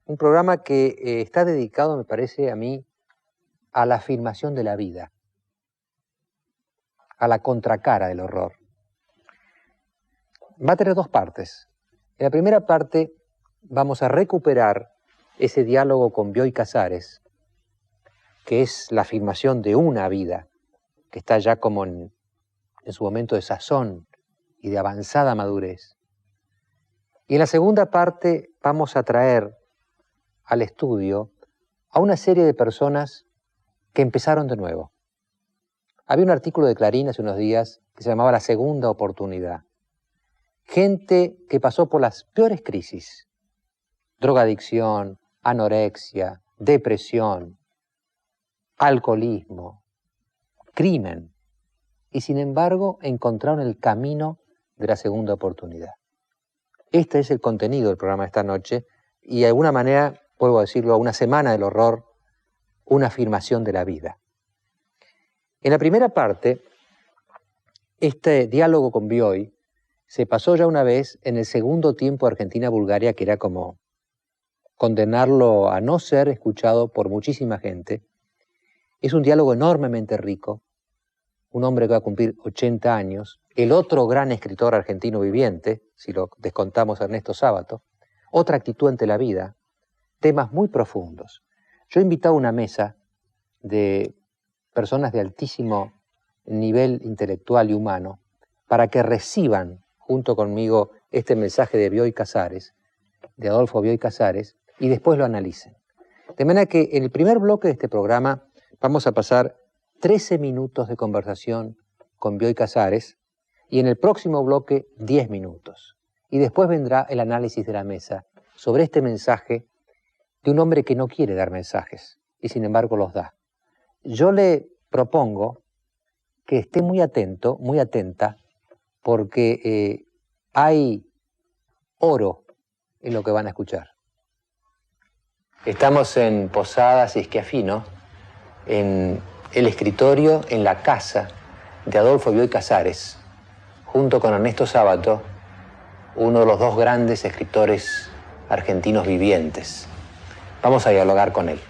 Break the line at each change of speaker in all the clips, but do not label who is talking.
Un programa que está dedicado, me parece a mí, a la afirmación de la vida, a la contracara del horror. Va a tener dos partes. En la primera parte vamos a recuperar ese diálogo con Bioy Casares, que es la afirmación de una vida, que está ya como en su momento de sazón y de avanzada madurez. Y en la segunda parte vamos a traer al estudio a una serie de personas que empezaron de nuevo. Había un artículo de Clarín hace unos días que se llamaba La Segunda Oportunidad. Gente que pasó por las peores crisis: drogadicción, anorexia, depresión, alcoholismo, crimen, y sin embargo encontraron el camino de la segunda oportunidad. Este es el contenido del programa de esta noche y de alguna manera, puedo decirlo, una semana del horror, una afirmación de la vida. En la primera parte, este diálogo con Bioy se pasó ya una vez en el segundo tiempo de Argentina-Bulgaria, que era como condenarlo a no ser escuchado por muchísima gente. Es un diálogo enormemente rico, un hombre que va a cumplir 80 años, el otro gran escritor argentino viviente, si lo descontamos a Ernesto Sábato, otra actitud ante la vida, temas muy profundos. Yo he invitado a una mesa de personas de altísimo nivel intelectual y humano para que reciban junto conmigo este mensaje de Bioy Casares, de Adolfo Bioy Casares, y después lo analicen. De manera que en el primer bloque de este programa vamos a pasar 13 minutos de conversación con Bioy Casares y en el próximo bloque 10 minutos. Y después vendrá el análisis de la mesa sobre este mensaje de un hombre que no quiere dar mensajes y sin embargo los da. Yo le propongo que esté muy atento, muy atenta, porque hay oro en lo que van a escuchar. Estamos en Posadas y Schiaffino, en el escritorio, en la casa de Adolfo Bioy Casares, junto con Ernesto Sábato, uno de los dos grandes escritores argentinos vivientes. Vamos a dialogar con él.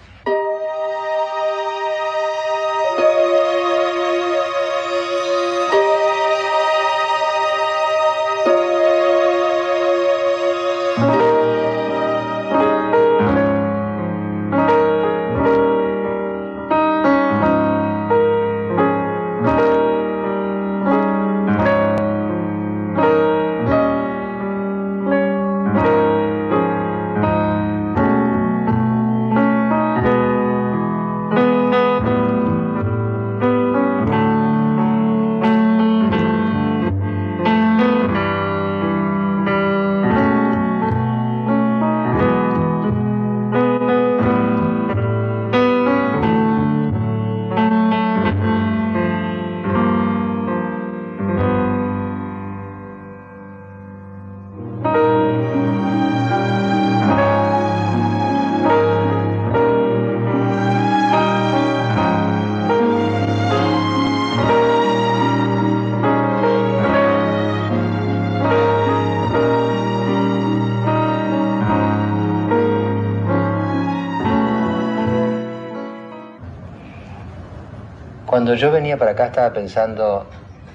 Cuando yo venía para acá estaba pensando,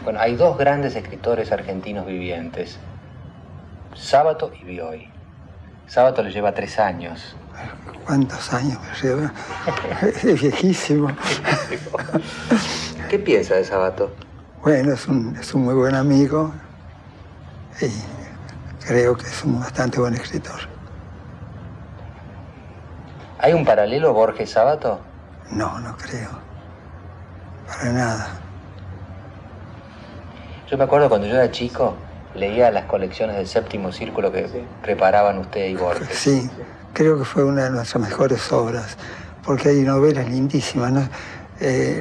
bueno, hay dos grandes escritores argentinos vivientes, Sábato y Bioy. Sábato le lleva 3 años.
¿Cuántos años me lleva? Es viejísimo.
¿Qué piensa de Sábato?
Bueno, es un muy buen amigo y creo que es un bastante buen escritor.
¿Hay un paralelo Borges-Sábato?
No, no creo. Para nada.
Yo me acuerdo cuando yo era chico, leía las colecciones del Séptimo Círculo que preparaban usted y Borges.
Sí, creo que fue una de nuestras mejores obras, porque hay novelas lindísimas,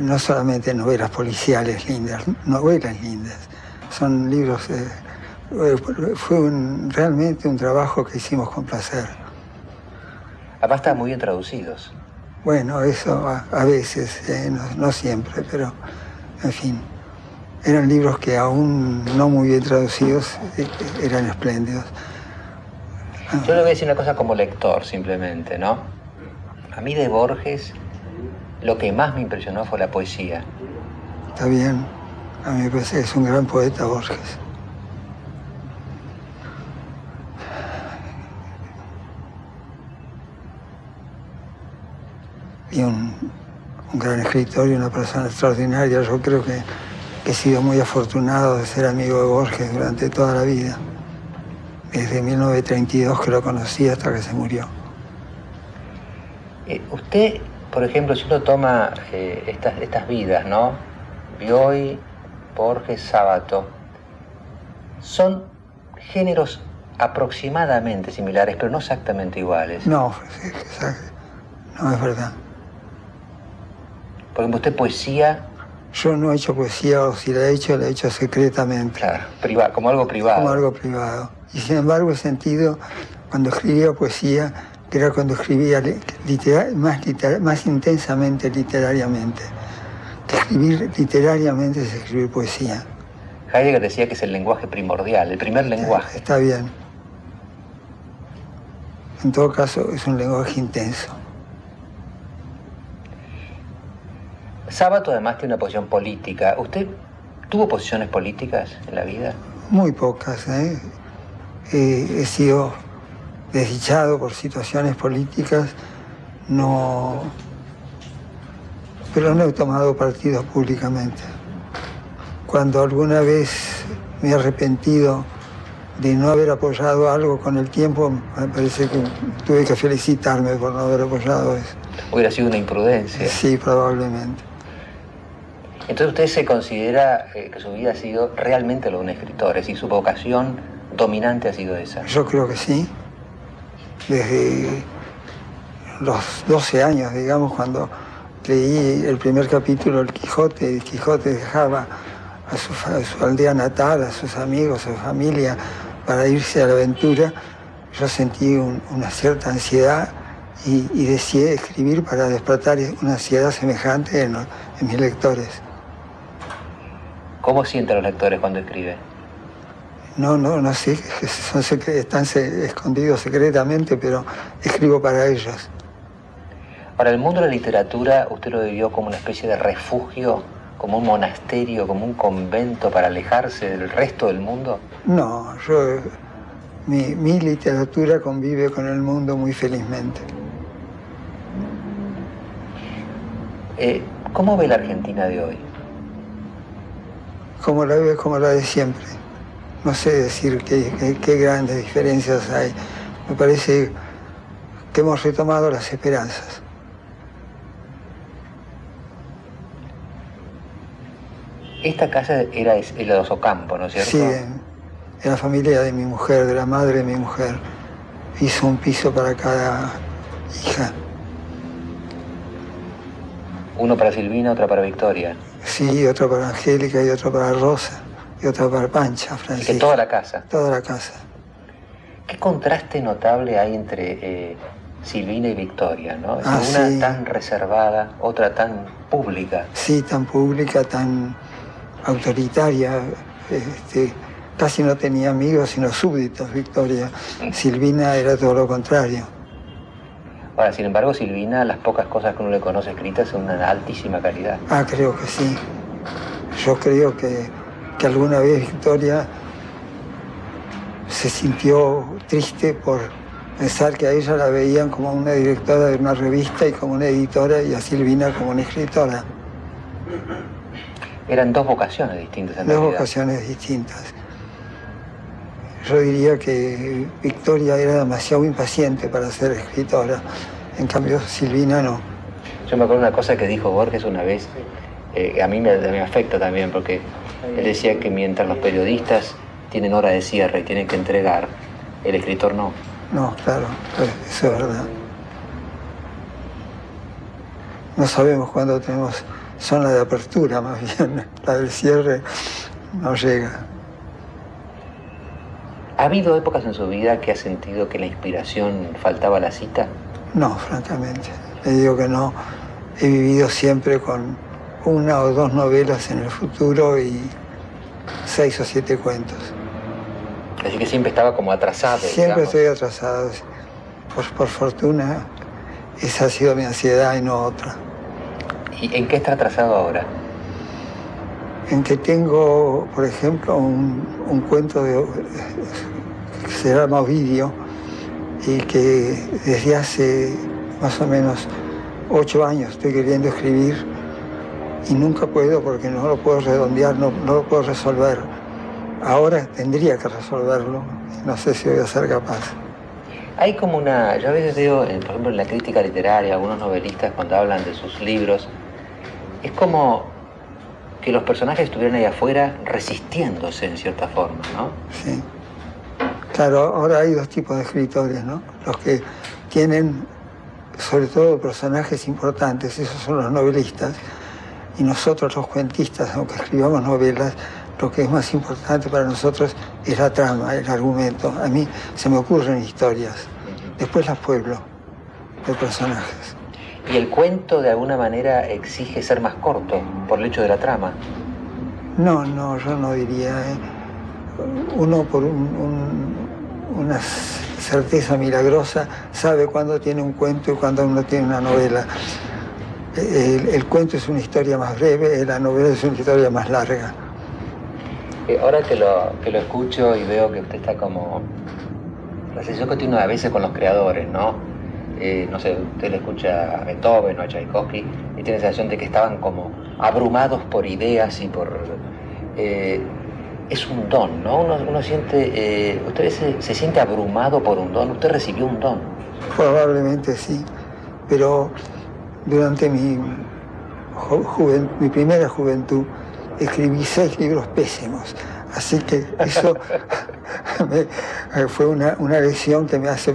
no solamente novelas policiales lindas, novelas lindas. Son libros, fue realmente un trabajo que hicimos con placer.
Además están muy bien traducidos.
Bueno, eso a veces, no siempre, pero en fin. Eran libros que aún no muy bien traducidos eran espléndidos.
Yo le voy a decir una cosa como lector, simplemente, ¿no? A mí de Borges, lo que más me impresionó fue la poesía.
Está bien. A mí me parece que es un gran poeta, Borges. Y un gran escritor y una persona extraordinaria. Yo creo que he sido muy afortunado de ser amigo de Borges durante toda la vida. Desde 1932 que lo conocí hasta que se murió.
Usted, por ejemplo, si uno toma estas vidas, ¿no? Bioy, Borges, Sábato, son géneros aproximadamente similares, pero no exactamente iguales.
No, no es verdad.
Por ejemplo, usted poesía...
Yo no he hecho poesía, o si la he hecho secretamente.
Claro, como algo privado.
Como algo privado. Y sin embargo he sentido, cuando escribía poesía, que era cuando escribía más intensamente literariamente. Que escribir literariamente es escribir poesía.
Heidegger decía que es el lenguaje primordial, el primer lenguaje.
Está bien. En todo caso, es un lenguaje intenso.
Sábato además tiene una posición política. ¿Usted tuvo posiciones políticas en la vida?
Muy pocas, ¿eh? He sido desdichado por situaciones políticas, pero no he tomado partido públicamente. Cuando alguna vez me he arrepentido de no haber apoyado algo con el tiempo, me parece que tuve que felicitarme por no haber apoyado eso.
Hubiera sido una imprudencia.
Sí, probablemente.
Entonces usted se considera que su vida ha sido realmente lo de un escritor, es decir, su vocación dominante ha sido esa.
Yo creo que sí. Desde los 12 años, digamos, cuando leí el primer capítulo del Quijote, el Quijote dejaba a su aldea natal, a sus amigos, a su familia, para irse a la aventura, yo sentí una cierta ansiedad y decidí escribir para despertar una ansiedad semejante en mis lectores.
¿Cómo sienten los lectores cuando escriben?
No sé, están escondidos secretamente, pero escribo para ellos.
Ahora, el mundo de la literatura, ¿usted lo vivió como una especie de refugio, como un monasterio, como un convento para alejarse del resto del mundo?
No, mi literatura convive con el mundo muy felizmente.
¿Cómo ve la Argentina de hoy?
Como la veo, como la de siempre. No sé decir qué grandes diferencias hay. Me parece que hemos retomado las esperanzas.
Esta casa era de los Ocampo, ¿no es cierto?
Sí, en la familia de mi mujer, de la madre de mi mujer. Hizo un piso para cada hija.
Uno para Silvina, otra para Victoria.
Sí, otro para Angélica y otro para Rosa. Y otra para Pancha, Francisca.
¿Que toda la casa?
Toda la casa.
¿Qué contraste notable hay entre Silvina y Victoria, ¿no? Una
sí.
Tan reservada, otra tan pública.
Sí, tan pública, tan autoritaria. Casi no tenía amigos, sino súbditos, Victoria. Silvina era todo lo contrario.
Ahora, sin embargo, Silvina, las pocas cosas que uno le conoce escritas son de una altísima calidad.
Creo que sí. Yo creo que alguna vez Victoria se sintió triste por pensar que a ella la veían como una directora de una revista y como una editora, y a Silvina como una escritora.
Eran dos vocaciones distintas en realidad.
Dos vocaciones distintas. Yo diría que Victoria era demasiado impaciente para ser escritora, en cambio Silvina no.
Yo me acuerdo una cosa que dijo Borges una vez, a mí me afecta también, porque él decía que mientras los periodistas tienen hora de cierre y tienen que entregar, el escritor no.
No, claro, eso es verdad. No sabemos cuándo tenemos zona de apertura, más bien, la del cierre no llega.
¿Ha habido épocas en su vida que ha sentido que la inspiración faltaba a la cita?
No, francamente. Le digo que no. He vivido siempre con una o dos novelas en el futuro y 6 o 7 cuentos.
Así que siempre estaba como atrasado.
Siempre
digamos.
estoy atrasado. Por fortuna, esa ha sido mi ansiedad y no otra.
¿Y en qué está atrasado ahora?
En que tengo, por ejemplo, un cuento que se llama Ovidio y que desde hace más o menos 8 años estoy queriendo escribir y nunca puedo porque no lo puedo redondear, no lo puedo resolver. Ahora tendría que resolverlo, no sé si voy a ser capaz.
Hay como una... Yo a veces veo, por ejemplo, en la crítica literaria, algunos novelistas cuando hablan de sus libros, es como que los personajes estuvieran ahí afuera resistiéndose en cierta forma, ¿no?
Sí. Claro, ahora hay 2 tipos de escritores, ¿no? Los que tienen, sobre todo, personajes importantes, esos son los novelistas, y nosotros los cuentistas, aunque escribamos novelas, lo que es más importante para nosotros es la trama, el argumento. A mí se me ocurren historias, después las pueblo de personajes.
Y el cuento de alguna manera exige ser más corto por el hecho de la trama.
No, yo no diría. Uno por una certeza milagrosa sabe cuándo tiene un cuento y cuándo uno tiene una novela. El cuento es una historia más breve, la novela es una historia más larga.
Ahora que lo escucho y veo que usted está como... La sensación que tiene a veces con los creadores, ¿no? No sé, usted le escucha a Beethoven o a Tchaikovsky y tiene la sensación de que estaban como abrumados por ideas y por... es un don, ¿no? Uno siente... usted se siente abrumado por un don, usted recibió un don.
Probablemente sí, pero durante mi primera juventud escribí 6 libros pésimos, así que eso fue una lección que me hace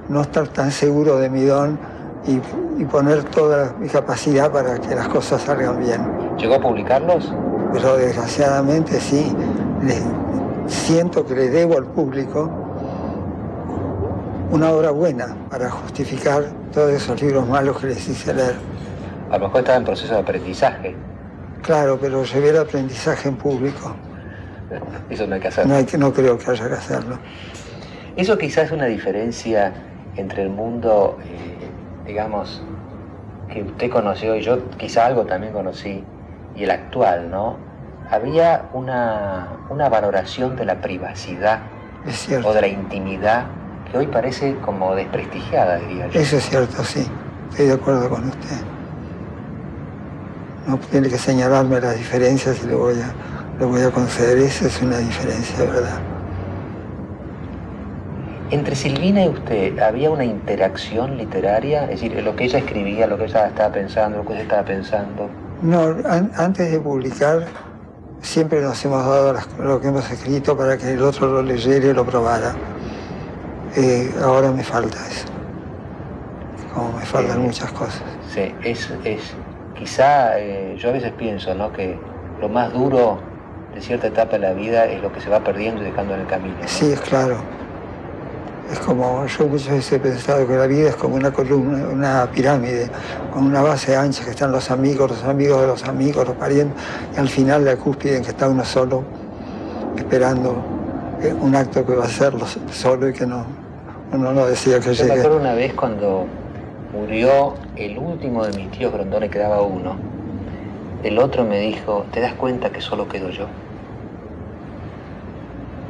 no estar tan seguro de mi don y poner toda mi capacidad para que las cosas salgan bien.
¿Llegó a publicarlos?
Pero desgraciadamente sí, siento que le debo al público una obra buena para justificar todos esos libros malos que les hice leer.
A lo mejor estaba en proceso de aprendizaje.
Claro, pero llevé el aprendizaje en público.
Eso no hay que hacerlo.
No creo que haya que hacerlo.
Eso quizás es una diferencia entre el mundo, digamos, que usted conoció y yo quizá algo también conocí, y el actual, ¿no? Había una valoración de la privacidad
Es cierto.
o de la intimidad que hoy parece como desprestigiada, diría yo.
Eso es cierto, sí. Estoy de acuerdo con usted. No tiene que señalarme las diferencias y le voy a conceder. Esa es una diferencia, ¿verdad?
Entre Silvina y usted, ¿había una interacción literaria? Es decir, lo que ella escribía, lo que ella estaba pensando, lo que ella estaba pensando.
No, antes de publicar siempre nos hemos dado lo que hemos escrito para que el otro lo leyera y lo probara. Ahora me falta eso. Como me faltan muchas cosas.
Sí, quizá yo a veces pienso, ¿no?, que lo más duro de cierta etapa de la vida es lo que se va perdiendo y dejando en el camino, ¿no?
Sí, es claro. Es como, yo muchas veces he pensado que la vida es como una columna, una pirámide, con una base ancha que están los amigos de los amigos, los parientes, y al final la cúspide en que está uno solo, esperando un acto que va a ser solo y que uno no decía que
Yo
llegue.
me acuerdo una vez cuando murió el último de mis tíos Grondona, quedaba uno. El otro me dijo, ¿te das cuenta que solo quedo yo?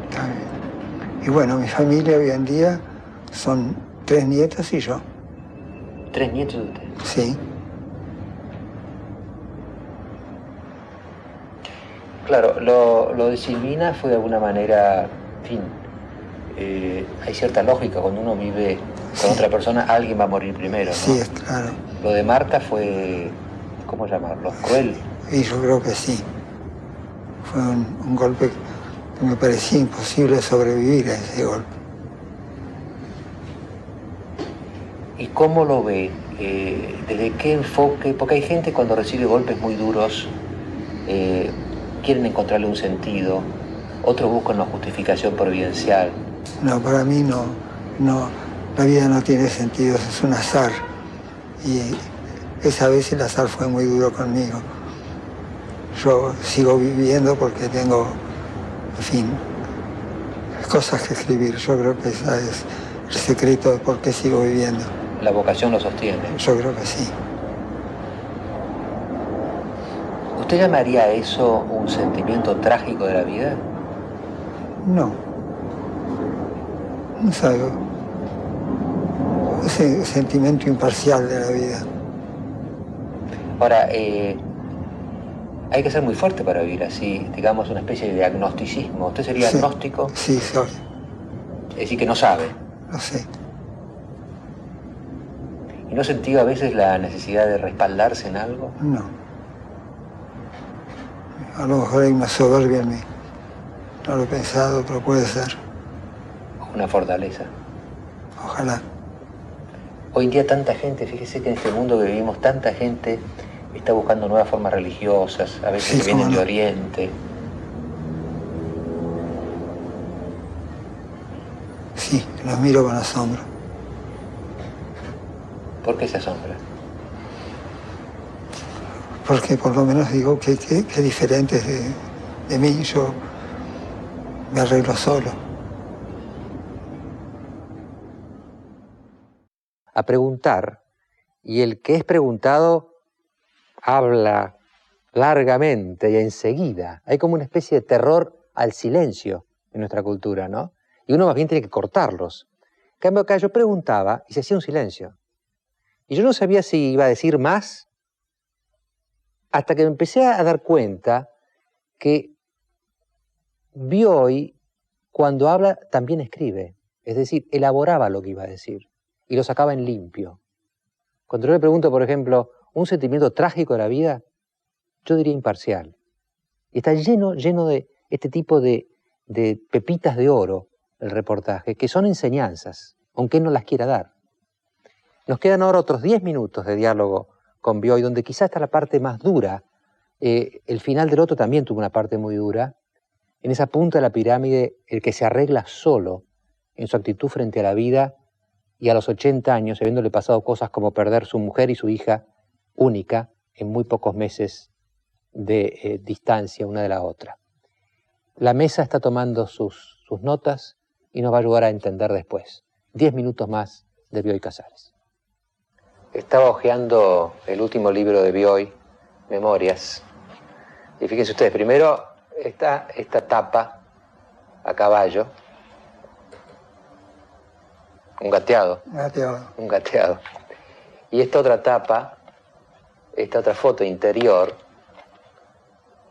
Está bien. Y bueno, mi familia hoy en día son 3 nietos y yo.
3 nietos de usted.
Sí.
Claro, lo de Silvina fue de alguna manera, en fin, hay cierta lógica, cuando uno vive con otra persona, alguien va a morir primero, ¿no?
Sí, es claro.
Lo de Marta fue, ¿cómo llamarlo? Cruel.
Y yo creo que sí. Fue un golpe que me parecía imposible sobrevivir a ese golpe.
¿Y cómo lo ve? ¿Desde qué enfoque? Porque hay gente cuando recibe golpes muy duros, quieren encontrarle un sentido, otros buscan una justificación providencial.
No, para mí no, la vida no tiene sentido, es un azar. Y esa vez el azar fue muy duro conmigo. Yo sigo viviendo porque tengo, en fin, cosas que escribir. Yo creo que ese es el secreto de por qué sigo viviendo.
La vocación lo sostiene.
Yo creo que sí.
¿Usted llamaría a eso un sentimiento trágico de la vida?
No. No sé. Es un sentimiento imparcial de la vida.
Ahora, hay que ser muy fuerte para vivir así, digamos, una especie de agnosticismo. ¿Usted sería agnóstico?
Sí, soy.
Es decir, que no sabe.
Lo sé.
¿Y no sentía a veces la necesidad de respaldarse en algo?
No. A lo mejor hay una soberbia en mí. No lo he pensado, pero puede ser.
Una fortaleza.
Ojalá.
Hoy en día tanta gente, fíjese que en este mundo que vivimos, tanta gente está buscando nuevas formas religiosas, a veces que vienen de Oriente.
Sí, los miro con asombro.
¿Por qué se asombra?
Porque por lo menos digo que diferentes de mí, yo me arreglo solo.
A preguntar, y el que es preguntado habla largamente y enseguida. Hay como una especie de terror al silencio en nuestra cultura, ¿no? Y uno más bien tiene que cortarlos. En cambio acá yo preguntaba y se hacía un silencio. Y yo no sabía si iba a decir más hasta que me empecé a dar cuenta que Bioy, cuando habla, también escribe. Es decir, elaboraba lo que iba a decir y lo sacaba en limpio. Cuando yo le pregunto, por ejemplo, un sentimiento trágico de la vida, yo diría imparcial. Y está lleno de este tipo de pepitas de oro, el reportaje, que son enseñanzas, aunque él no las quiera dar. Nos quedan ahora otros 10 minutos de diálogo con Bioy, donde quizás está la parte más dura. El final del otro también tuvo una parte muy dura. En esa punta de la pirámide, el que se arregla solo en su actitud frente a la vida y a los 80 años, habiéndole pasado cosas como perder su mujer y su hija única en muy pocos meses de distancia una de la otra. La mesa está tomando sus notas y nos va a ayudar a entender después. 10 minutos más de Bioy Casares. Estaba hojeando el último libro de Bioy, Memorias. Y fíjense ustedes, primero está esta tapa a caballo. Un gateado. Un gateado. Y esta otra tapa, esta otra foto interior,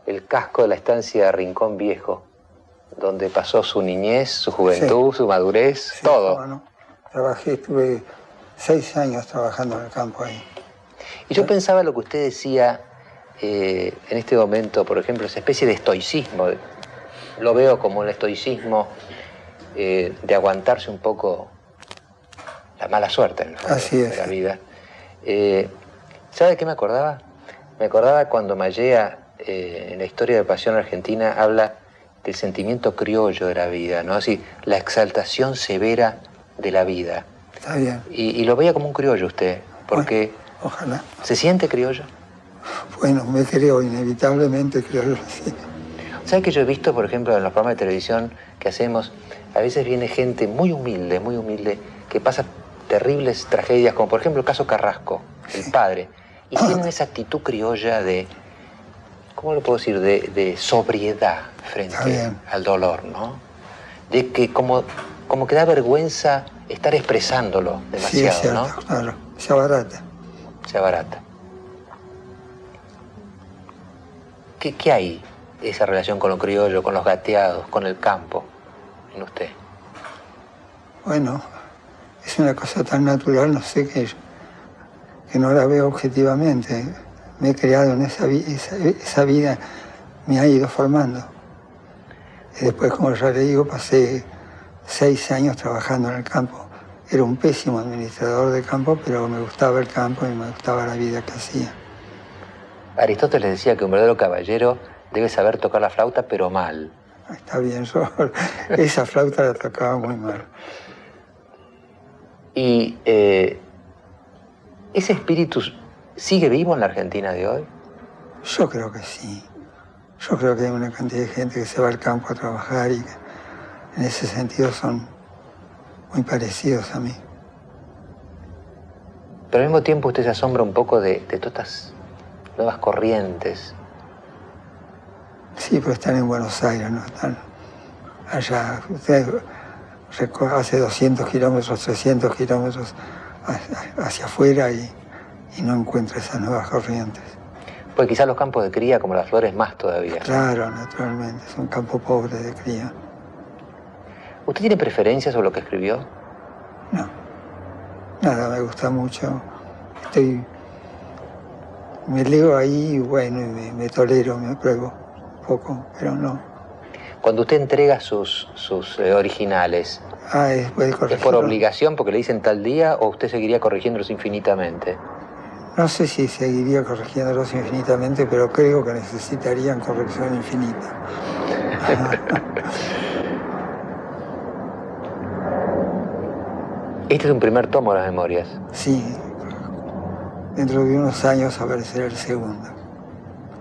el casco de la estancia de Rincón Viejo, donde pasó su niñez, su juventud, su madurez, todo.
Bueno, estuve 6 años trabajando en el campo ahí.
Y yo pensaba lo que usted decía en este momento, por ejemplo, esa especie de estoicismo. Lo veo como el estoicismo de aguantarse un poco la mala suerte, ¿no? de la vida. ¿Sabe de qué me acordaba? Me acordaba cuando Mallea, en la historia de Pasión Argentina, habla del sentimiento criollo de la vida, ¿no? Así, la exaltación severa de la vida.
Está bien.
Y lo veía como un criollo usted, porque...
Bueno, ojalá.
¿Se siente criollo?
Bueno, me creo, inevitablemente criollo, sí.
¿Sabe que yo he visto, por ejemplo, en los programas de televisión que hacemos, a veces viene gente muy humilde, que pasa terribles tragedias, como por ejemplo el caso Carrasco, el padre, y tienen esa actitud criolla de, ¿cómo lo puedo decir?, de sobriedad frente al dolor, ¿no? De que como que da vergüenza estar expresándolo demasiado,
sí, es cierto,
¿no?
Claro, se abarata.
Se abarata. ¿Qué hay esa relación con lo criollo, con los gateados, con el campo, en usted?
Bueno, es una cosa tan natural, no sé, que no la veo objetivamente. Me he creado en esa vida, me ha ido formando. Y después, como ya le digo, pasé 6 años trabajando en el campo. Era un pésimo administrador de campo, pero me gustaba el campo y me gustaba la vida que hacía.
Aristóteles decía que un verdadero caballero debe saber tocar la flauta, pero mal.
Está bien, yo esa flauta la tocaba muy mal.
¿Y ese espíritu sigue vivo en la Argentina de hoy?
Yo creo que sí. Yo creo que hay una cantidad de gente que se va al campo a trabajar y en ese sentido son muy parecidos a mí.
Pero al mismo tiempo usted se asombra un poco de todas estas nuevas corrientes.
Sí, pero están en Buenos Aires, no están allá. Usted hace 200 kilómetros, 300 kilómetros hacia afuera y no encuentra esas nuevas corrientes.
Pues quizás los campos de cría, como las flores, más todavía.
Claro, naturalmente, es un campo pobre de cría.
¿Usted tiene preferencias sobre lo que escribió?
No, nada, me gusta mucho. Me leo ahí, bueno, y me tolero, me apruebo un poco, pero no.
Cuando usted entrega sus originales,
¿Es
por obligación porque le dicen tal día o usted seguiría corrigiéndolos infinitamente?
No sé si seguiría corrigiéndolos infinitamente, pero creo que necesitarían corrección infinita.
Este es un primer tomo de las memorias.
Sí, dentro de unos años aparecerá el segundo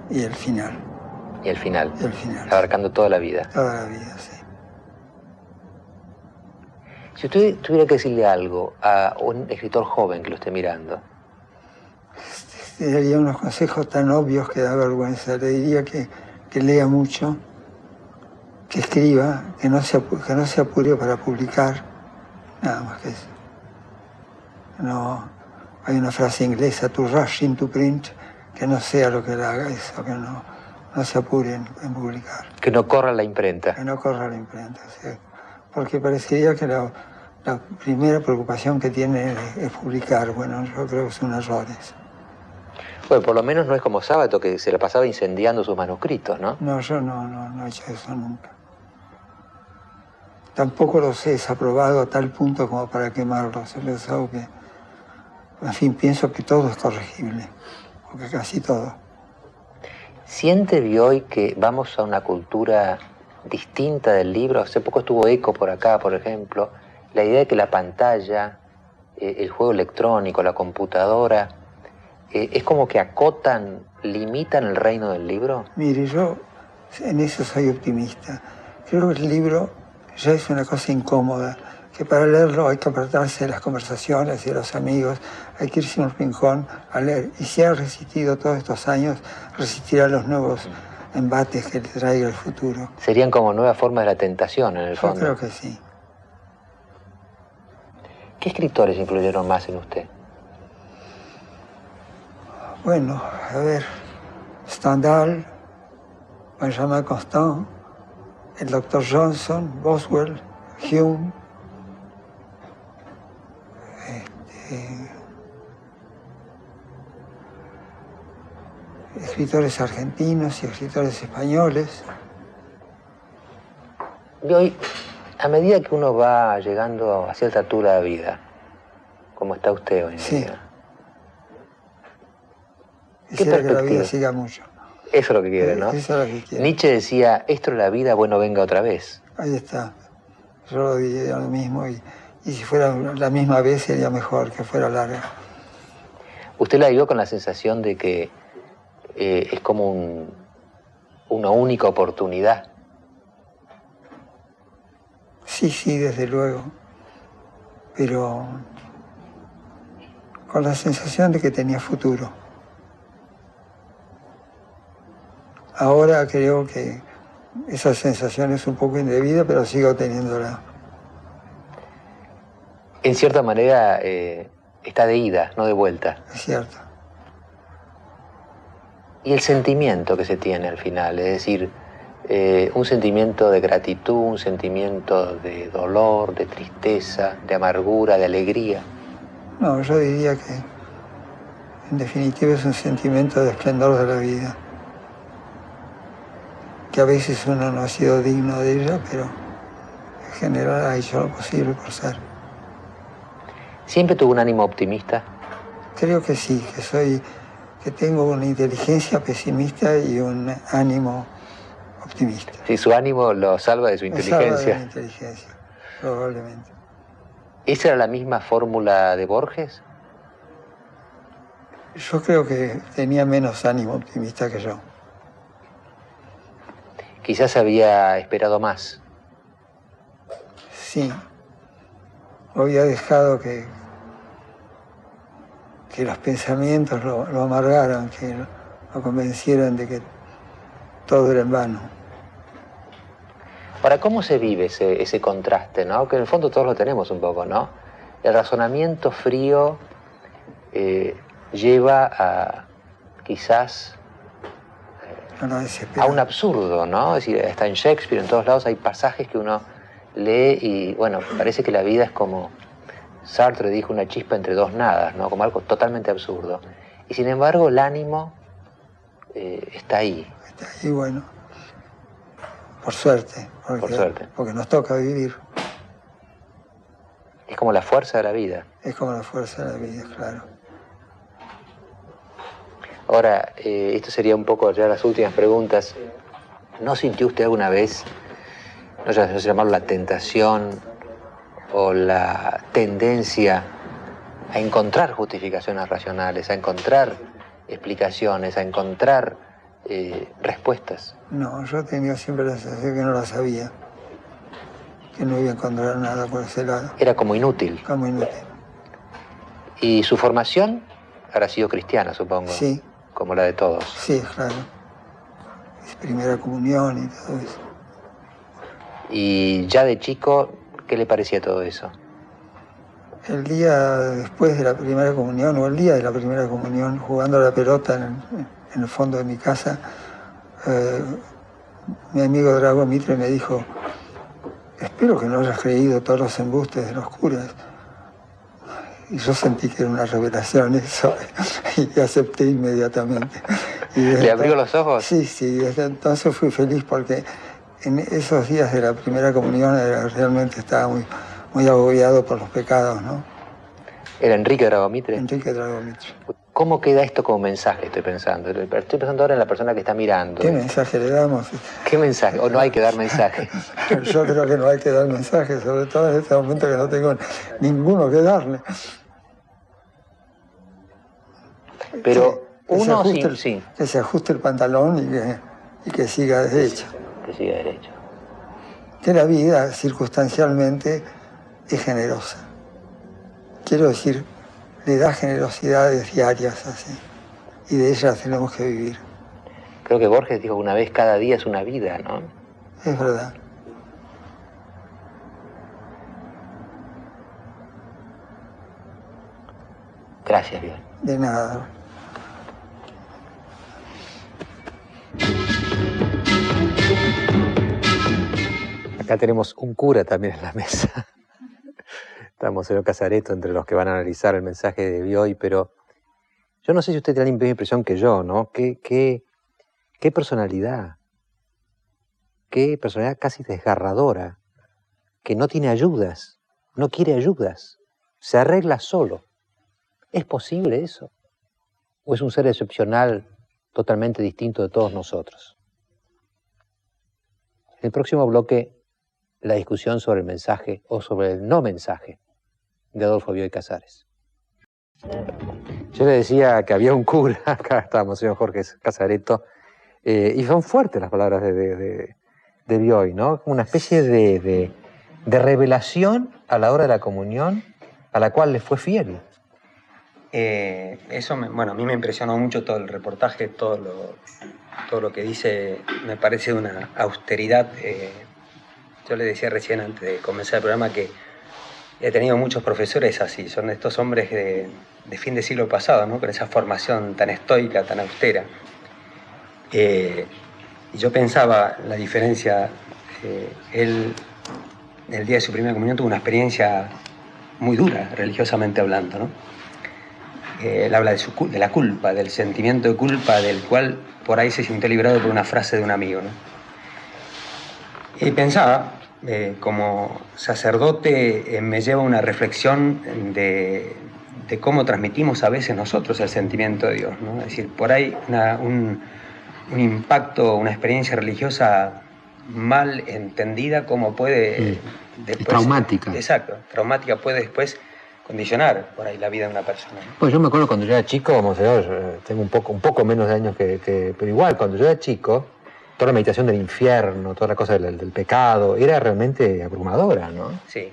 y el final.
Y el final.
Y el final.
Abarcando toda la vida.
Toda la vida, sí.
Si usted tuviera que decirle algo a un escritor joven que lo esté mirando,
Le daría unos consejos tan obvios que da vergüenza. Le diría que lea mucho, que escriba, que no se apure para publicar, nada más que eso. No, hay una frase inglesa, to rush into print, que no sea lo que le haga eso, que no se apure en publicar.
Que no corra la imprenta.
Que no corra la imprenta, ¿sí? Porque parecería que la primera preocupación que tiene es publicar. Bueno, yo creo que son errores.
Bueno, por lo menos no es como Sábato, que se la pasaba incendiando sus manuscritos, ¿no?
No, yo no he hecho eso nunca. Tampoco los he desaprobado a tal punto como para quemarlos. Es algo que, en fin, pienso que todo es corregible, porque casi todo.
¿Siente hoy que vamos a una cultura distinta del libro? Hace poco estuvo Eco por acá, por ejemplo. La idea de que la pantalla, el juego electrónico, la computadora, es como que acotan, limitan el reino del libro.
Mire, yo en eso soy optimista. Creo que el libro ya es una cosa incómoda, que para leerlo hay que apartarse de las conversaciones y de los amigos, hay que irse a un rincón a leer. Y si ha resistido todos estos años, resistirá los nuevos embates que le traiga el futuro.
Serían como nuevas formas de la tentación, en el fondo.
Yo creo que sí.
¿Qué escritores influyeron más en usted?
Bueno, a ver, Stendhal, Benjamin Constant, el Dr. Johnson, Boswell, Hume, escritores argentinos y escritores españoles.
Y hoy, a medida que uno va llegando a cierta altura de vida, como está usted hoy en día,
quisiera que la vida siga mucho.
Eso es lo que quiere, ¿no?
Eso es lo que quiere.
Nietzsche decía, esto es la vida, bueno, venga otra vez.
Ahí está. Yo lo diría lo mismo y si fuera la misma vez sería mejor que fuera larga.
¿Usted la vivió con la sensación de que es como una única oportunidad?
Sí, desde luego. Pero con la sensación de que tenía futuro. Ahora creo que esa sensación es un poco indebida, pero sigo teniéndola.
En cierta manera está de ida, no de vuelta.
Es cierto.
Y el sentimiento que se tiene al final, es decir, un sentimiento de gratitud, un sentimiento de dolor, de tristeza, de amargura, de alegría.
No, yo diría que en definitiva es un sentimiento de esplendor de la vida. Que a veces uno no ha sido digno de ella, pero en general ha hecho lo posible por ser.
¿Siempre tuvo un ánimo optimista?
Creo que sí, que tengo una inteligencia pesimista y un ánimo optimista.
Sí, su ánimo lo salva de su inteligencia.
Me salva de la inteligencia, probablemente.
¿Esa era la misma fórmula de Borges?
Yo creo que tenía menos ánimo optimista que yo.
Quizás había esperado más.
sí. Había dejado que los pensamientos lo amargaran, que lo convencieran de que todo era en vano.
Ahora, ¿cómo se vive ese contraste, ¿no? Que en el fondo todos lo tenemos un poco, ¿no? El razonamiento frío lleva a, quizás, a un absurdo, ¿no? Es decir, está en Shakespeare, en todos lados hay pasajes que uno lee y, bueno, parece que la vida es como Sartre dijo, una chispa entre dos nadas, ¿no? Como algo totalmente absurdo. Y sin embargo, el ánimo está ahí.
Está ahí, bueno. Por suerte.
Por suerte.
Porque nos toca vivir.
Es como la fuerza de la vida.
Es como la fuerza de la vida, claro.
Ahora, esto sería un poco ya las últimas preguntas. ¿No sintió usted alguna vez, no sé llamarlo la tentación o la tendencia a encontrar justificaciones racionales, a encontrar explicaciones, a encontrar respuestas?
No, yo tenía siempre la sensación que no la sabía, que no iba a encontrar nada por ese lado.
Era como inútil.
Como inútil.
¿Y su formación habrá sido cristiana, supongo?
Sí.
Como la de todos.
Sí, claro. Primera comunión y todo eso.
¿Y ya de chico, qué le parecía todo eso?
El día después de la primera comunión, o el día de la primera comunión, jugando a la pelota en el fondo de mi casa, mi amigo Drago Mitre me dijo: espero que no hayas creído todos los embustes de los curas. Y yo sentí que era una revelación eso, y acepté inmediatamente.
¿Le abrió los ojos?
Sí, sí, desde entonces fui feliz porque en esos días de la primera comunión realmente estaba muy agobiado por los pecados, ¿no?
¿Era Enrique Dragomitre?
Enrique Dragomitre.
¿Cómo queda esto como mensaje? Estoy pensando ahora en la persona que está mirando.
¿Qué mensaje le damos?
¿Qué mensaje? ¿O no hay que dar mensaje?
Yo creo que no hay que dar mensaje, sobre todo en este momento que no tengo ninguno que darle.
Pero uno
sí. Que se ajuste el pantalón y que siga derecho.
Que siga derecho.
Que la vida circunstancialmente es generosa. Quiero decir, le da generosidades diarias así. Y de ellas tenemos que vivir.
Creo que Borges dijo una vez, cada día es una vida, ¿no?
Es verdad.
Gracias, Bioy.
De nada.
Acá tenemos un cura también en la mesa. Estamos, señor Casareto, entre los que van a analizar el mensaje de Bioy, pero yo no sé si usted tiene la misma impresión que yo, ¿no? Qué personalidad. Qué personalidad casi desgarradora, que no tiene ayudas, no quiere ayudas, se arregla solo. ¿Es posible eso? ¿O es un ser excepcional, totalmente distinto de todos nosotros? En el próximo bloque, la discusión sobre el mensaje o sobre el no mensaje de Adolfo Bioy Casares. Yo le decía que había un cura, acá estamos, señor Jorge Casareto, y son fuertes las palabras de Bioy, ¿no? Como una especie de revelación a la hora de la comunión, a la cual le fue fiel.
Eso, a mí me impresionó mucho todo el reportaje, todo lo que dice, me parece de una austeridad. Yo le decía recién antes de comenzar el programa que he tenido muchos profesores así, son estos hombres de fin de siglo pasado, ¿no? Con esa formación tan estoica, tan austera. Y yo pensaba la diferencia, él el día de su primera comunión tuvo una experiencia muy dura, religiosamente hablando, ¿no? Él habla de la culpa, del sentimiento de culpa, del cual por ahí se sintió liberado por una frase de un amigo, ¿no? Y pensaba, como sacerdote, me lleva a una reflexión de cómo transmitimos a veces nosotros el sentimiento de Dios, ¿no? Es decir, por ahí un impacto, una experiencia religiosa mal entendida, cómo puede después...
Traumática.
Exacto, traumática puede después condicionar por ahí la vida de una persona, ¿no?
Pues yo me acuerdo cuando yo era chico, vamos a ver, tengo un poco menos de años pero igual, cuando yo era chico, toda la meditación del infierno, toda la cosa del pecado, era realmente abrumadora, ¿no?
Sí.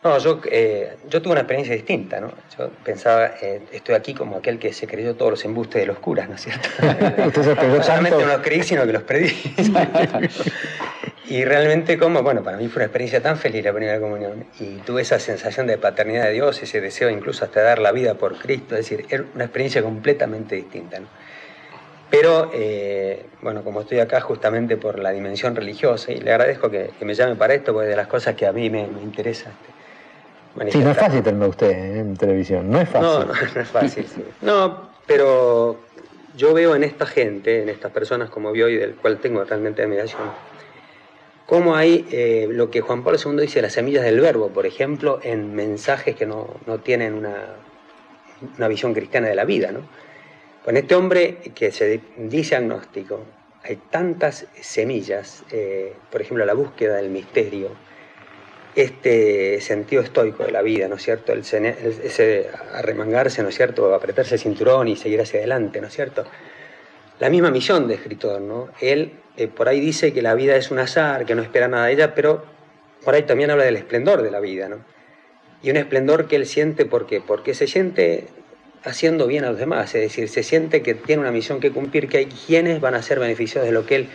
No, yo tuve una experiencia distinta, ¿no? Yo pensaba, estoy aquí como aquel que se creyó todos los embustes de los curas, ¿no es cierto? No solamente no los creí, sino que los predí. Y realmente bueno, para mí fue una experiencia tan feliz la primera comunión, y tuve esa sensación de paternidad de Dios, ese deseo incluso hasta de dar la vida por Cristo, es decir, era una experiencia completamente distinta, ¿no? Pero, bueno, como estoy acá justamente por la dimensión religiosa, y le agradezco que me llame para esto, porque de las cosas que a mí me interesa
sí, no es fácil tenerlo usted en televisión, no es fácil.
No es fácil, sí. No, pero yo veo en esta gente, en estas personas como Bioy, del cual tengo realmente admiración, cómo hay lo que Juan Pablo II dice, las semillas del verbo, por ejemplo, en mensajes que no tienen una visión cristiana de la vida, ¿no? Con este hombre que se dice agnóstico, hay tantas semillas, por ejemplo, la búsqueda del misterio, este sentido estoico de la vida, ¿no es cierto? Ese arremangarse, ¿no es cierto? Apretarse el cinturón y seguir hacia adelante, ¿no es cierto? La misma misión de escritor, ¿no? Él por ahí dice que la vida es un azar, que no espera nada de ella, pero por ahí también habla del esplendor de la vida, ¿no? Y un esplendor que él siente, ¿por qué? Porque se siente haciendo bien a los demás, es decir, se siente que tiene una misión que cumplir, que hay quienes van a ser beneficiados de lo que él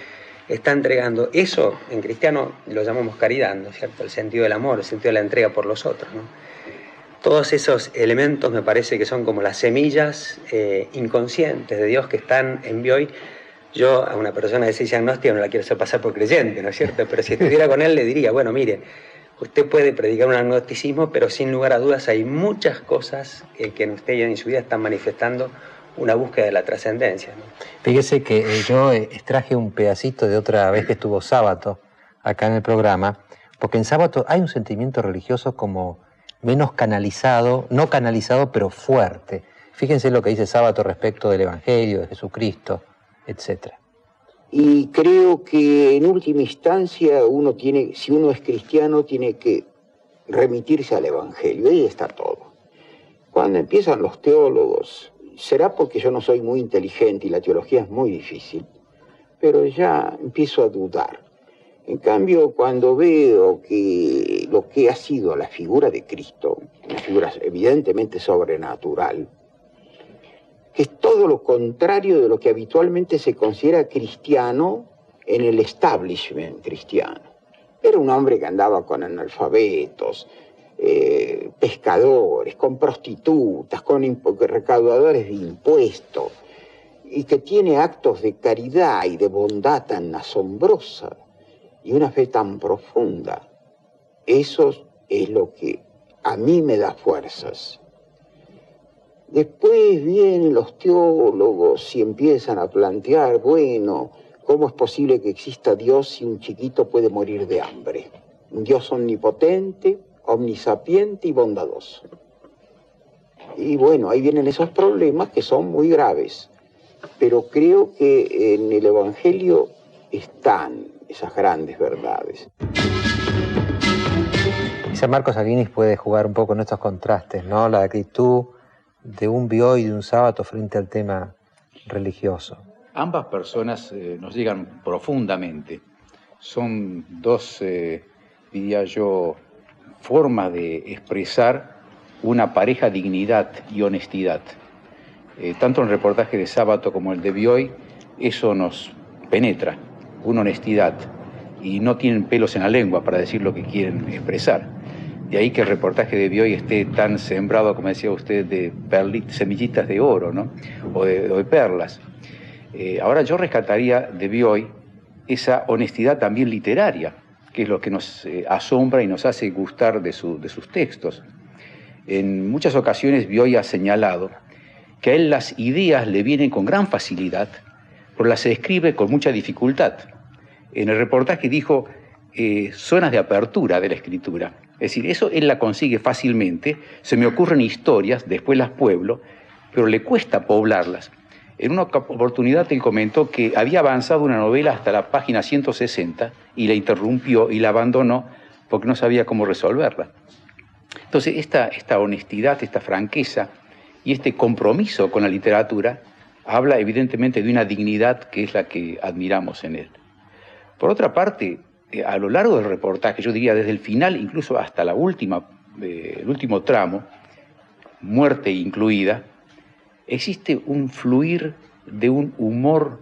está entregando. Eso en cristiano lo llamamos caridad, ¿no es cierto? El sentido del amor, el sentido de la entrega por los otros, ¿no? Todos esos elementos me parece que son como las semillas inconscientes de Dios que están en Bioy. Yo a una persona de ciencia agnóstica no la quiero hacer pasar por creyente, ¿no es cierto? Pero si estuviera con él le diría, bueno, mire, usted puede predicar un agnosticismo, pero sin lugar a dudas hay muchas cosas que en usted y en su vida están manifestando una búsqueda de la trascendencia, ¿no?
Fíjese que yo extraje un pedacito de otra vez que estuvo Sábato acá en el programa, porque en Sábato hay un sentimiento religioso como menos canalizado, no canalizado, pero fuerte. Fíjense lo que dice Sábato respecto del Evangelio, de Jesucristo, etc.
Y creo que en última instancia si uno es cristiano, tiene que remitirse al Evangelio, ahí está todo. Cuando empiezan los teólogos, será porque yo no soy muy inteligente y la teología es muy difícil, pero ya empiezo a dudar. En cambio, cuando veo que lo que ha sido la figura de Cristo, una figura evidentemente sobrenatural, que es todo lo contrario de lo que habitualmente se considera cristiano en el establishment cristiano. Era un hombre que andaba con analfabetos, pescadores, con prostitutas, con recaudadores de impuestos, y que tiene actos de caridad y de bondad tan asombrosa y una fe tan profunda. Eso es lo que a mí me da fuerzas. Después vienen los teólogos y empiezan a plantear, bueno, ¿cómo es posible que exista Dios si un chiquito puede morir de hambre? Un Dios omnipotente, omnisapiente y bondadoso. Y bueno, ahí vienen esos problemas que son muy graves. Pero creo que en el Evangelio están esas grandes verdades.
Quizá Marcos Aguinis puede jugar un poco en estos contrastes, ¿no? La actitud de un Bioy y de un Sábato frente al tema religioso.
Ambas personas nos llegan profundamente. Son dos, diría yo, formas de expresar una pareja dignidad y honestidad. Tanto en el reportaje de Sábato como el de Bioy, eso nos penetra, una honestidad, y no tienen pelos en la lengua para decir lo que quieren expresar. De ahí que el reportaje de Bioy esté tan sembrado, como decía usted, de semillitas de oro, ¿no? o de perlas. Ahora yo rescataría de Bioy esa honestidad también literaria, que es lo que nos asombra y nos hace gustar de sus textos. En muchas ocasiones Bioy ha señalado que a él las ideas le vienen con gran facilidad, pero las escribe con mucha dificultad. En el reportaje dijo zonas de apertura de la escritura. Es decir, eso él la consigue fácilmente, se me ocurren historias, después las pueblo, pero le cuesta poblarlas. En una oportunidad él comentó que había avanzado una novela hasta la página 160 y la interrumpió y la abandonó porque no sabía cómo resolverla. Entonces, esta honestidad, esta franqueza y este compromiso con la literatura habla evidentemente de una dignidad que es la que admiramos en él. Por otra parte, a lo largo del reportaje, yo diría desde el final, incluso hasta el último tramo, muerte incluida, existe un fluir de un humor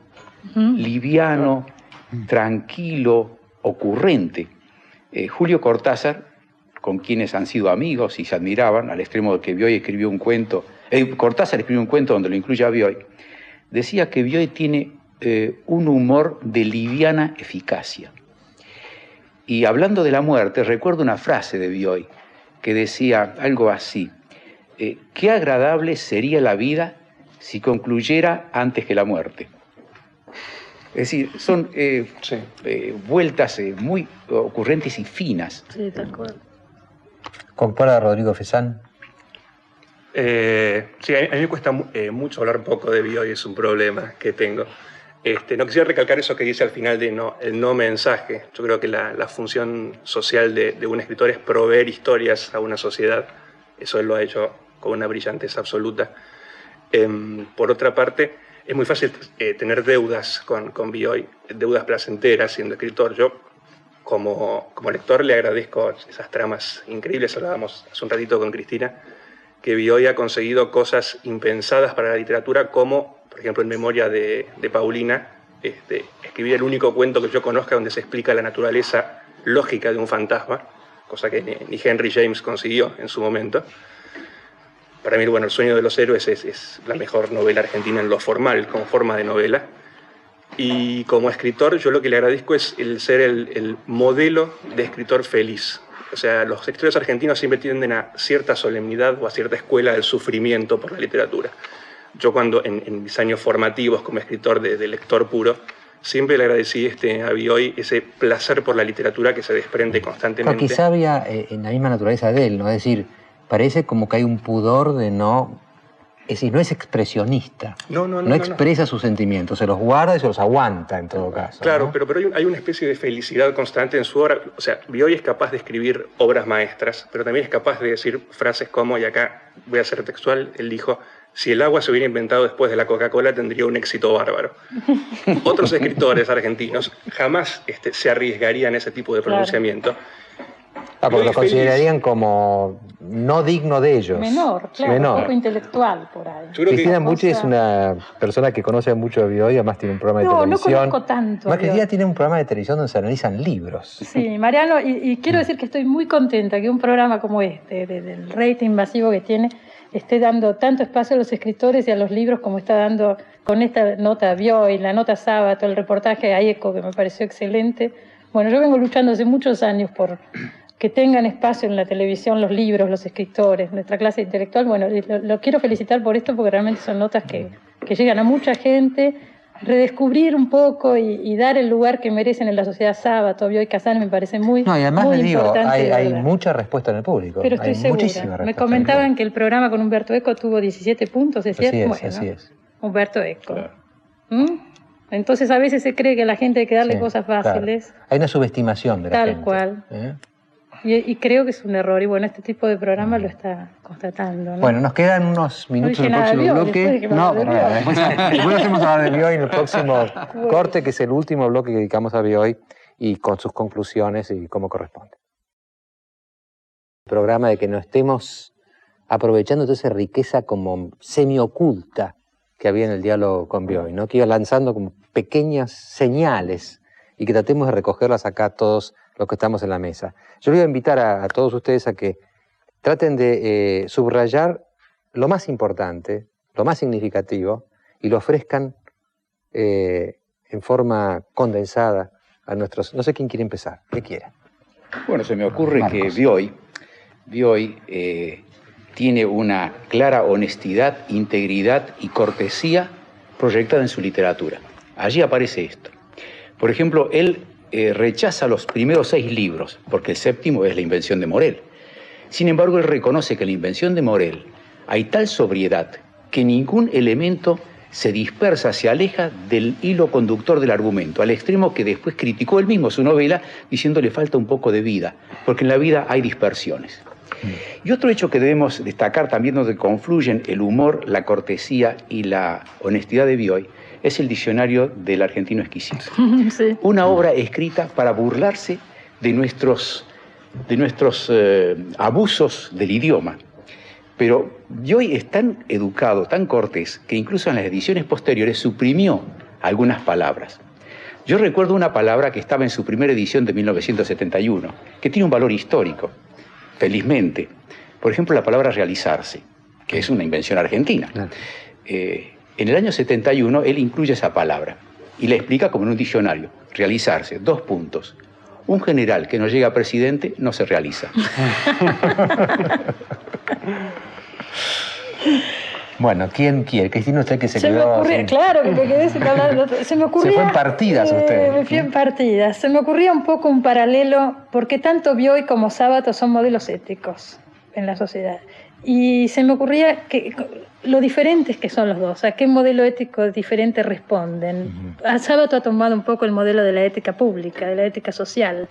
liviano, tranquilo, ocurrente. Julio Cortázar, con quienes han sido amigos y se admiraban, al extremo de que Bioy escribió un cuento, Cortázar escribió un cuento donde lo incluye a Bioy, decía que Bioy tiene un humor de liviana eficacia. Y hablando de la muerte, recuerdo una frase de Bioy que decía algo así: qué agradable sería la vida si concluyera antes que la muerte. Es decir, son vueltas muy ocurrentes y finas.
Sí, tal cual.
¿Compara a Rodrigo Fesán?
Sí, a mí me cuesta mucho hablar poco de Bioy, es un problema que tengo. No quisiera recalcar eso que dice al final de el no mensaje. Yo creo que la función social de un escritor es proveer historias a una sociedad. Eso él lo ha hecho con una brillantez absoluta. Por otra parte, es muy fácil tener deudas con Bioy, deudas placenteras siendo escritor. Yo, como lector, le agradezco esas tramas increíbles. Hablábamos hace un ratito con Cristina, que Bioy ha conseguido cosas impensadas para la literatura, como, por ejemplo, en Memoria de Paulina, escribir el único cuento que yo conozca donde se explica la naturaleza lógica de un fantasma, cosa que ni Henry James consiguió en su momento. Para mí, bueno, El sueño de los héroes es la mejor novela argentina en lo formal, como forma de novela. Y como escritor, yo lo que le agradezco es el ser el modelo de escritor feliz. O sea, los escritores argentinos siempre tienden a cierta solemnidad o a cierta escuela del sufrimiento por la literatura. Yo cuando en mis años formativos como escritor de lector puro, siempre le agradecí a Bioy ese placer por la literatura que se desprende constantemente.
Pero quizá había en la misma naturaleza de él, ¿no? Es decir, parece como que hay un pudor de no... Es decir, no es expresionista. No expresa sus sentimientos, se los guarda y se los aguanta en todo caso.
Claro,
¿no?
pero hay una especie de felicidad constante en su obra. O sea, Bioy es capaz de escribir obras maestras, pero también es capaz de decir frases como, y acá voy a ser textual, él dijo: si el agua se hubiera inventado después de la Coca-Cola, tendría un éxito bárbaro. Otros escritores argentinos jamás se arriesgarían a ese tipo de pronunciamiento.
Porque lo considerarían como no digno de ellos.
Menor, claro, poco intelectual por ahí.
Cristina Bucci es una persona que conoce mucho a Bioy, además tiene un programa de televisión.
No conozco tanto.
Más que Cristina tiene un programa de televisión donde se analizan libros.
Sí, Mariano, y quiero decir que estoy muy contenta que un programa como del rating masivo que tiene, esté dando tanto espacio a los escritores y a los libros como está dando con esta nota Bioy, la nota Sábato, el reportaje a Eco, que me pareció excelente. Bueno, yo vengo luchando hace muchos años por que tengan espacio en la televisión los libros, los escritores, nuestra clase intelectual. Bueno, lo quiero felicitar por esto porque realmente son notas que llegan a mucha gente. Redescubrir un poco y dar el lugar que merecen en la sociedad. Sábato, Bioy Casares me parece muy importante.
No, y además les digo, hay mucha respuesta en el público.
Pero estoy segura. Me comentaban que el programa con Humberto Eco tuvo 17 puntos, ¿es cierto?
Así es.
Humberto Eco. Claro. Entonces a veces se cree que a la gente hay que darle cosas fáciles.
Claro. Hay una subestimación de la gente.
Tal cual. Y creo que es un error, y bueno, este tipo de programa lo está constatando, ¿no?
Bueno, nos quedan unos minutos en el próximo bloque. No, después hacemos hablar de Bioy en el próximo corte, que es el último bloque que dedicamos a Bioy, y con sus conclusiones y cómo corresponde. El programa de que no estemos aprovechando toda esa riqueza como semioculta que había en el diálogo con Bioy, ¿no? Que iba lanzando como pequeñas señales y que tratemos de recogerlas acá todos los que estamos en la mesa. Yo les voy a invitar a todos ustedes a que traten de subrayar lo más importante, lo más significativo, y lo ofrezcan en forma condensada a nuestros... No sé quién quiere empezar. ¿Qué quiere?
Bueno, se me ocurre
Marcos.
que Bioy tiene una clara honestidad, integridad y cortesía proyectada en su literatura. Allí aparece esto. Por ejemplo, él rechaza los primeros 6 libros, porque el 7º es La invención de Morel. Sin embargo, él reconoce que en La invención de Morel hay tal sobriedad que ningún elemento se dispersa, se aleja del hilo conductor del argumento, al extremo que después criticó él mismo su novela, diciendo le falta un poco de vida, porque en la vida hay dispersiones. Y otro hecho que debemos destacar también, donde confluyen el humor, la cortesía y la honestidad de Bioy, es el diccionario del argentino exquisito. Sí. Una obra escrita para burlarse de nuestros abusos del idioma. Pero Bioy es tan educado, tan cortés, que incluso en las ediciones posteriores suprimió algunas palabras. Yo recuerdo una palabra que estaba en su primera edición de 1971, que tiene un valor histórico, felizmente. Por ejemplo, la palabra realizarse, que es una invención argentina. En el año 71 él incluye esa palabra y la explica como en un diccionario. Realizarse, 2 puntos. Un general que no llega a presidente no se realiza.
Bueno, ¿quién quiere? Cristina, usted que se quedó...
Me ocurría, sin... Claro, que me quedé sin hablar. Se me ocurría...
Se fue en partidas usted.
Me fui en partidas. Se me ocurría un poco un paralelo, porque tanto Bioy como Sábato son modelos éticos en la sociedad. Y se me ocurría que lo diferentes que son los dos, a qué modelo ético diferente responden. Sábato ha tomado un poco el modelo de la ética pública, de la ética social.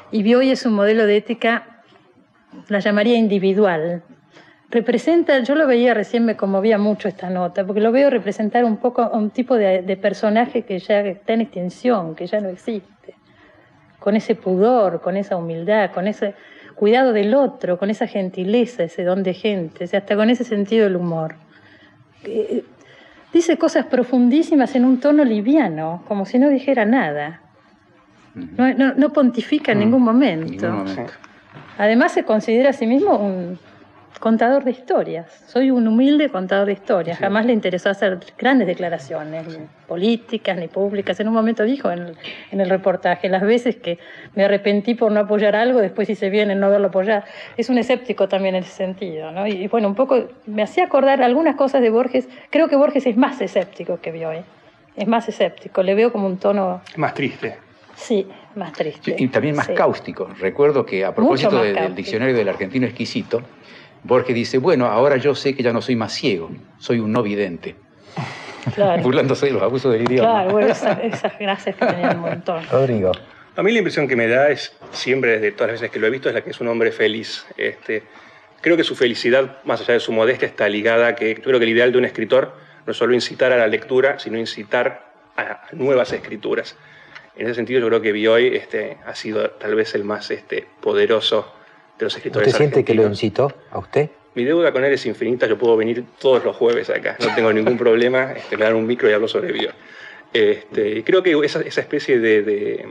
Y Bioy es un modelo de ética, la llamaría individual. Representa, yo lo veía recién, me conmovía mucho esta nota, porque lo veo representar un poco un tipo de personaje que ya está en extinción, que ya no existe. Con ese pudor, con esa humildad, con ese cuidado del otro, con esa gentileza, ese don de gente, o sea, hasta con ese sentido del humor. Dice cosas profundísimas en un tono liviano, como si no dijera nada. No pontifica en ningún momento. Además se considera a sí mismo un contador de historias. Soy un humilde contador de historias. Jamás le interesó hacer grandes declaraciones, ni políticas, ni públicas. En un momento dijo en el reportaje, las veces que me arrepentí por no apoyar algo, después hice bien en no haberlo apoyado. Es un escéptico también en ese sentido, ¿no? Y bueno, un poco me hacía acordar algunas cosas de Borges. Creo que Borges es más escéptico que Bioy. Es más escéptico. Le veo como un tono...
Más triste.
Sí, más triste.
Y también más cáustico. Recuerdo que a propósito del diccionario del argentino exquisito, Borges dice, bueno, ahora yo sé que ya no soy más ciego, soy un no vidente. Claro. Burlándose de los abusos del idioma.
Claro, bueno, esas gracias que tenía un montón.
Rodrigo.
A mí la impresión que me da es, siempre desde todas las veces que lo he visto, es la que es un hombre feliz. Creo que su felicidad, más allá de su modestia, está ligada a que yo creo que el ideal de un escritor no es solo incitar a la lectura, sino incitar a nuevas escrituras. En ese sentido yo creo que Bioy ha sido tal vez el más poderoso de los escritores
¿Usted siente
argentinos.
que lo incitó a usted?
Mi deuda con él es infinita, yo puedo venir todos los jueves acá, no tengo ningún problema, me dan un micro y hablo sobre Bioy. Creo que esa especie de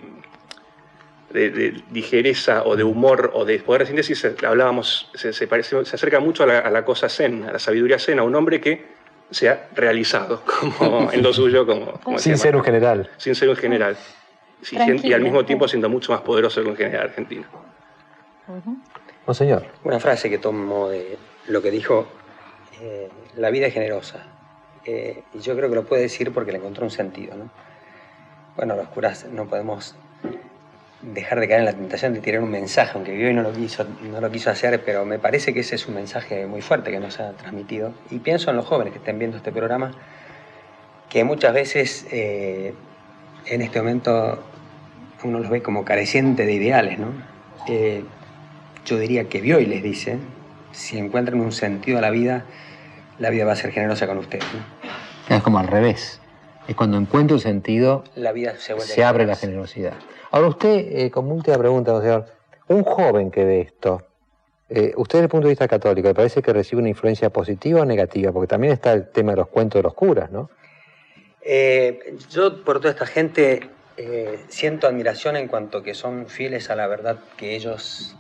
ligereza o de humor o de poder de síntesis, hablábamos, se acerca mucho a la cosa zen, a la sabiduría zen, a un hombre que se ha realizado como en lo suyo, como
sin ser un general.
Sin ser un general. Sí, y al mismo tiempo siendo mucho más poderoso que un general argentino.
Monseñor.
Una frase que tomo de lo que dijo, la vida es generosa. Y yo creo que lo puede decir porque le encontró un sentido, ¿no? Bueno, los curas no podemos dejar de caer en la tentación de tirar un mensaje, aunque Bioy no lo quiso hacer, pero me parece que ese es un mensaje muy fuerte que nos ha transmitido. Y pienso en los jóvenes que estén viendo este programa, que muchas veces en este momento uno los ve como carecientes de ideales, ¿no? Yo diría que Bioy les dice, si encuentran un sentido a la vida va a ser generosa con ustedes, ¿no?
Es como al revés. Es cuando encuentra un sentido,
la vida se
abre la generosidad. Ahora usted, como última pregunta, monseñor, un joven que ve esto, usted desde el punto de vista católico, ¿le parece que recibe una influencia positiva o negativa? Porque también está el tema de los cuentos de los curas, ¿no?
Yo por toda esta gente siento admiración en cuanto que son fieles a la verdad que ellos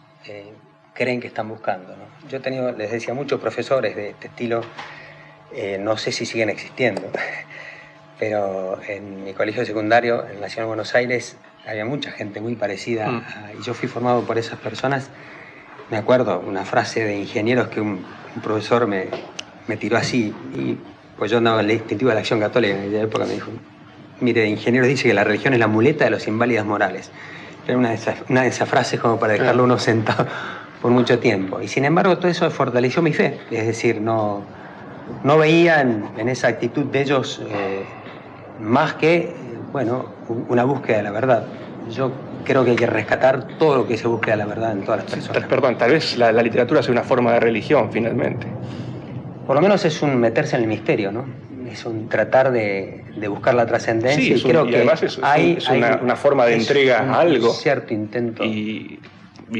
creen que están buscando, ¿no? Yo he tenido, les decía, muchos profesores de este estilo, no sé si siguen existiendo, pero en mi colegio secundario, en la ciudad de Buenos Aires, había mucha gente muy parecida, y yo fui formado por esas personas. Me acuerdo una frase de ingenieros que un profesor me tiró así, y pues yo andaba en la instintiva de la Acción Católica en aquella época, me dijo, mire, de ingenieros dice que la religión es la muleta de los inválidos morales. Era una de esas frases como para dejarlo uno sentado por mucho tiempo. Y sin embargo todo eso fortaleció mi fe, es decir, no veía en esa actitud de ellos más que, bueno, una búsqueda de la verdad. Yo creo que hay que rescatar todo lo que se busque a la verdad en todas las personas.
Perdón, tal vez la literatura sea una forma de religión, finalmente.
Por lo menos es un meterse en el misterio, ¿no? Es un tratar de buscar la trascendencia,
Sí,
y creo que
además es una forma de entrega a algo.
Un cierto intento.
Y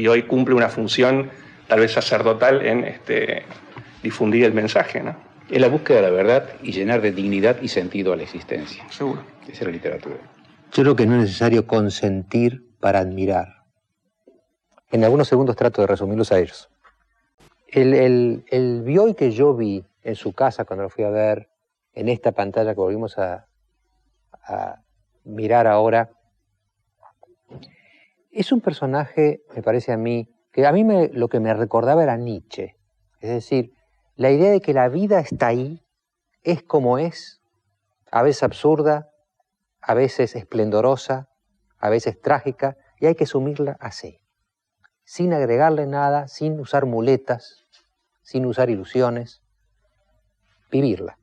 hoy cumple una función tal vez sacerdotal en difundir el mensaje, ¿no?
Es la búsqueda de la verdad y llenar de dignidad y sentido a la existencia.
Seguro.
Esa es la literatura.
Yo creo que no es necesario consentir para admirar. En algunos segundos trato de resumirlos a ellos. El Bioy que yo vi en su casa cuando lo fui a ver, en esta pantalla que volvimos a mirar ahora, es un personaje, me parece a mí, que a mí lo que me recordaba era Nietzsche. Es decir, la idea de que la vida está ahí, es como es, a veces absurda, a veces esplendorosa, a veces trágica, y hay que asumirla así, sin agregarle nada, sin usar muletas, sin usar ilusiones, vivirla.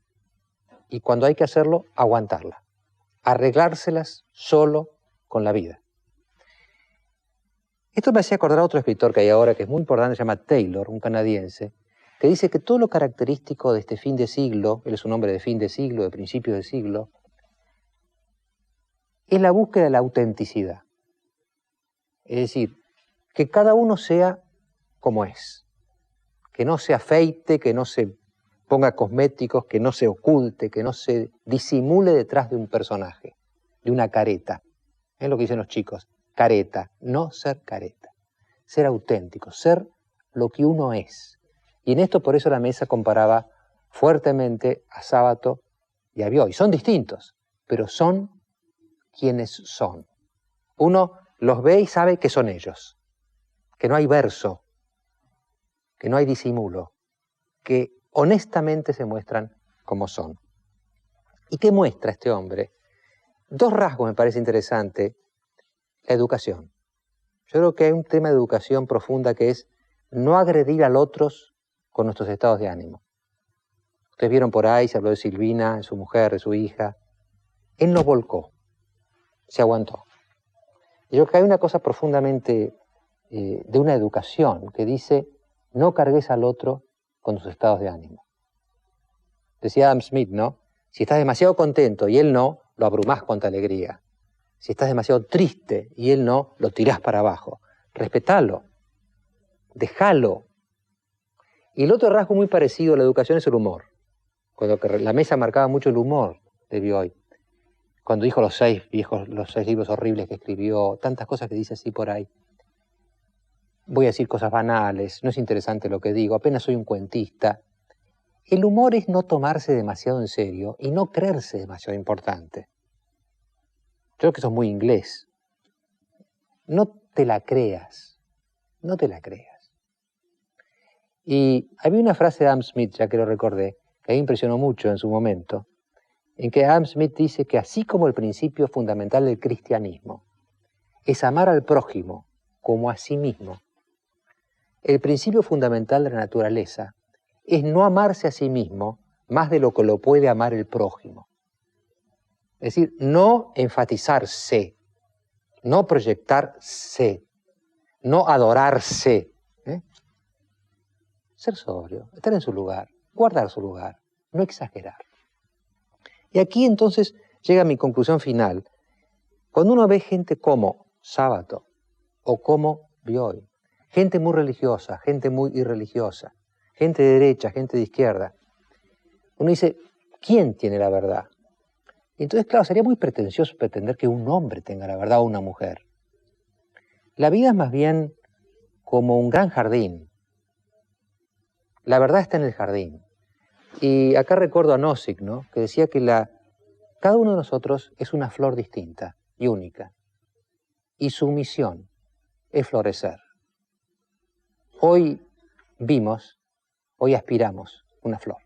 Y cuando hay que hacerlo, aguantarla, arreglárselas solo con la vida. Esto me hacía acordar a otro escritor que hay ahora, que es muy importante, se llama Taylor, un canadiense, que dice que todo lo característico de este fin de siglo, él es un hombre de fin de siglo, de principio de siglo, es la búsqueda de la autenticidad. Es decir, que cada uno sea como es, que no se afeite, que no se ponga cosméticos, que no se oculte, que no se disimule detrás de un personaje, de una careta. Es lo que dicen los chicos, careta, no ser careta, ser auténtico, ser lo que uno es. Y en esto por eso la mesa comparaba fuertemente a Sábato y a Bioy. Son distintos, pero son quienes son. Uno los ve y sabe que son ellos, que no hay verso, que no hay disimulo, que honestamente se muestran como son. ¿Y qué muestra este hombre? Dos rasgos me parece interesante. La educación. Yo creo que hay un tema de educación profunda que es no agredir al otro con nuestros estados de ánimo. Ustedes vieron por ahí, se habló de Silvina, de su mujer, de su hija. Él no volcó, se aguantó. Y yo creo que hay una cosa profundamente de una educación que dice, no cargues al otro con tus estados de ánimo. Decía Adam Smith, ¿no? Si estás demasiado contento y él no, lo abrumás con tu alegría. Si estás demasiado triste y él no, lo tirás para abajo. Respetalo, déjalo. Y el otro rasgo muy parecido a la educación es el humor. Cuando la mesa marcaba mucho el humor de Bioy. Cuando dijo los 6 libros horribles que escribió, tantas cosas que dice así por ahí. Voy a decir cosas banales, no es interesante lo que digo, apenas soy un cuentista. El humor es no tomarse demasiado en serio y no creerse demasiado importante. Yo creo que eso es muy inglés. No te la creas, no te la creas. Y había una frase de Adam Smith, ya que lo recordé, que a mí me impresionó mucho en su momento, en que Adam Smith dice que así como el principio fundamental del cristianismo es amar al prójimo como a sí mismo, el principio fundamental de la naturaleza es no amarse a sí mismo más de lo que lo puede amar el prójimo. Es decir, no enfatizarse, no proyectarse, no adorarse. Ser sobrio, estar en su lugar, guardar su lugar, no exagerar. Y aquí entonces llega mi conclusión final. Cuando uno ve gente como Sábato o como Bioy, gente muy religiosa, gente muy irreligiosa, gente de derecha, gente de izquierda, uno dice, ¿quién tiene la verdad? Y entonces, claro, sería muy pretencioso pretender que un hombre tenga la verdad o una mujer. La vida es más bien como un gran jardín. La verdad está en el jardín. Y acá recuerdo a Nozick, ¿no? Que decía que cada uno de nosotros es una flor distinta y única. Y su misión es florecer. Hoy aspiramos una flor.